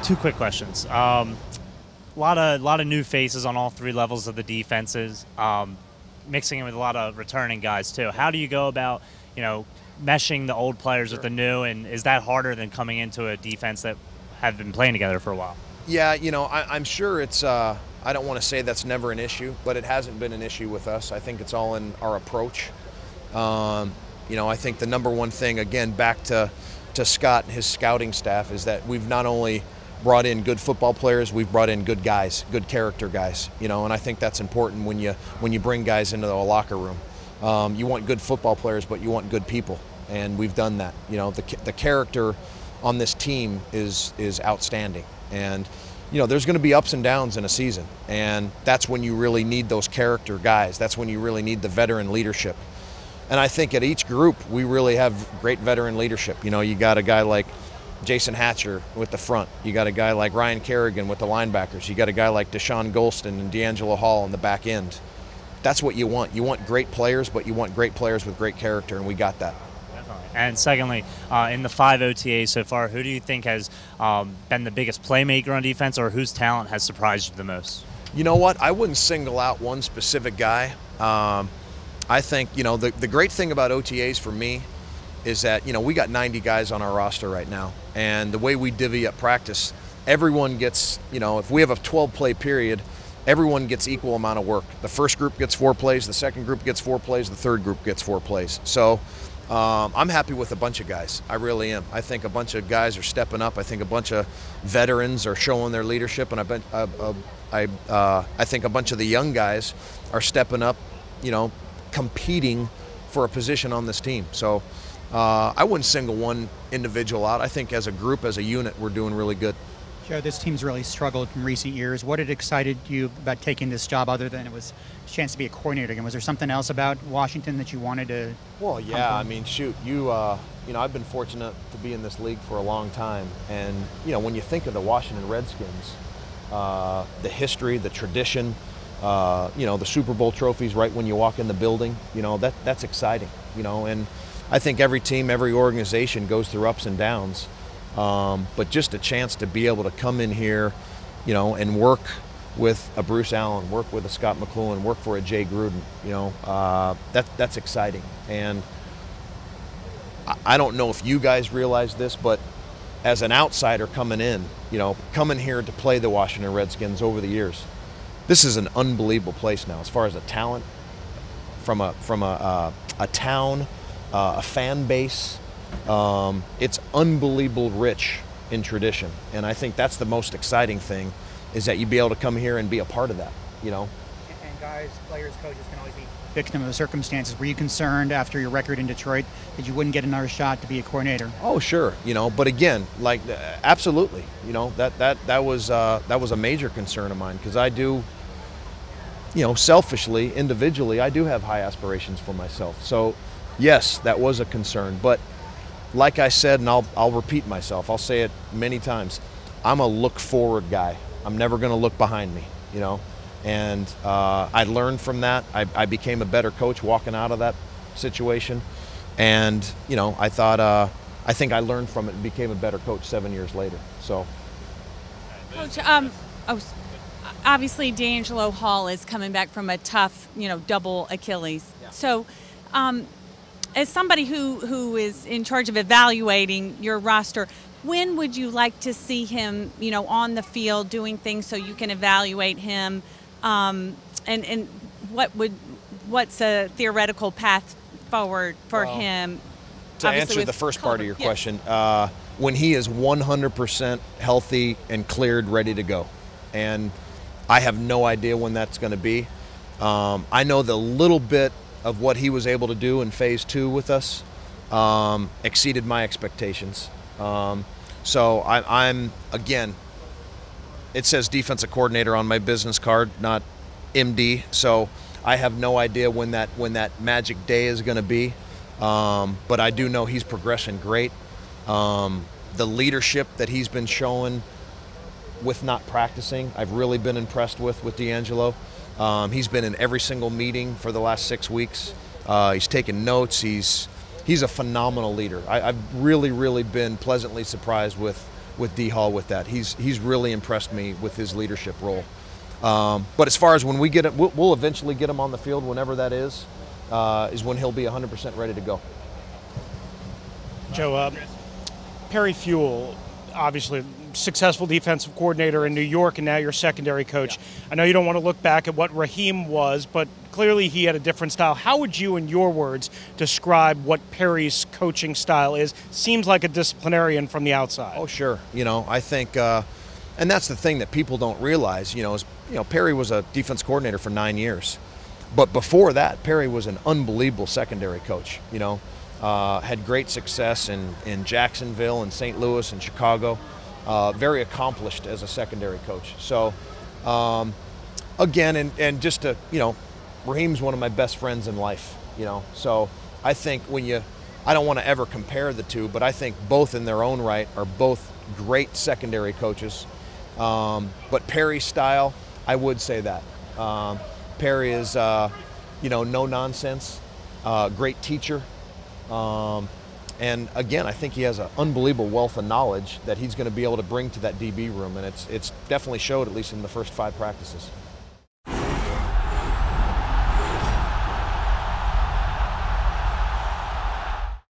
Two quick questions. A lot of new faces on all three levels of the defenses, mixing in with a lot of returning guys too. How do you go about, meshing the old players with the new, and is that harder than coming into a defense that have been playing together for a while? Yeah, I'm sure it's, I don't want to say that's never an issue, but it hasn't been an issue with us. I think it's all in our approach. I think the number one thing, again, back to Scott and his scouting staff, is that we've not only brought in good football players, we've brought in good guys, good character guys, and I think that's important when you bring guys into the locker room. You want good football players, but you want good people, and we've done that. The character on this team is outstanding, and there's going to be ups and downs in a season, and that's when you really need those character guys. That's when you really need the veteran leadership. And I think at each group we really have great veteran leadership. You got a guy like Jason Hatcher with the front. You got a guy like Ryan Kerrigan with the linebackers. You got a guy like Deshaun Golston and D'Angelo Hall on the back end. That's what you want. You want great players, but you want great players with great character, and we got that. Definitely. And secondly, in the 5 OTAs so far, who do you think has been the biggest playmaker on defense, or whose talent has surprised you the most? You know what? I wouldn't single out one specific guy. I think, the great thing about OTAs for me is that, we got 90 guys on our roster right now. And the way we divvy up practice, everyone gets, if we have a 12-play period, everyone gets equal amount of work. The first group gets 4 plays, the second group gets 4 plays, the third group gets 4 plays. So I'm happy with a bunch of guys. I really am. I think a bunch of guys are stepping up. I think a bunch of veterans are showing their leadership, and I think a bunch of the young guys are stepping up, competing for a position on this team. So I wouldn't single one individual out. I think as a group, as a unit, we're doing really good. Joe, this team's really struggled in recent years. What had excited you about taking this job other than it was a chance to be a coordinator again? Was there something else about Washington that you wanted to? Well, yeah, shoot, I've been fortunate to be in this league for a long time. And, when you think of the Washington Redskins, the history, the tradition, the Super Bowl trophies right when you walk in the building, that's exciting, and I think every team, every organization goes through ups and downs. But just a chance to be able to come in here, and work with a Bruce Allen, work with a Scott McCloughan, work for a Jay Gruden, that's exciting. And I don't know if you guys realize this, but as an outsider coming in, coming here to play the Washington Redskins over the years, this is an unbelievable place now as far as a talent, from a town, a fan base. It's unbelievable rich in tradition, and I think that's the most exciting thing, is that you be able to come here and be a part of that, And guys, players, coaches can always be victim of the circumstances. Were you concerned after your record in Detroit that you wouldn't get another shot to be a coordinator? Oh, sure, but again, absolutely, that was a major concern of mine, because I do, selfishly, individually, I do have high aspirations for myself. So yes, that was a concern, but like I said, and I'll repeat myself, I'll say it many times, I'm a look forward guy. I'm never going to look behind me, and I learned from that. I became a better coach walking out of that situation, and I think I learned from it and became a better coach 7 years later. So, Coach, obviously D'Angelo Hall is coming back from a tough, double Achilles. Yeah. So, as somebody who is in charge of evaluating your roster, when would you like to see him, on the field doing things so you can evaluate him? And what's a theoretical path forward for him? To answer the first part of your question, when he is 100% healthy and cleared, ready to go. And I have no idea when that's going to be. I know the little bit of what he was able to do in phase 2 with us exceeded my expectations. So I'm again, it says defensive coordinator on my business card, not MD. So I have no idea when that magic day is going to be. But I do know he's progressing great. The leadership that he's been showing with not practicing, I've really been impressed with D'Angelo. He's been in every single meeting for the last 6 weeks. He's taken notes. He's a phenomenal leader. I've really been pleasantly surprised with D Hall with that. He's really impressed me with his leadership role. But as far as when we get it, we'll eventually get him on the field, whenever that is when he'll be 100% ready to go. Joe, Perry Fuel, obviously successful defensive coordinator in New York, and now you're secondary coach. I know you don't want to look back at what Raheem was, but clearly he had a different style. How would you, in your words, describe what Perry's coaching style is? Seems like a disciplinarian from the outside. Oh, sure. I think, and that's the thing that people don't realize, is, Perry was a defense coordinator for 9 years. But before that, Perry was an unbelievable secondary coach, had great success in Jacksonville and St. Louis and Chicago. Very accomplished as a secondary coach. So, again, and just to, Raheem's one of my best friends in life, So I think I don't want to ever compare the two, but I think both in their own right are both great secondary coaches. But Perry's style, I would say that. Perry is, no nonsense, great teacher. And again, I think he has an unbelievable wealth of knowledge that he's going to be able to bring to that DB room, and it's definitely showed, at least in the first 5 practices.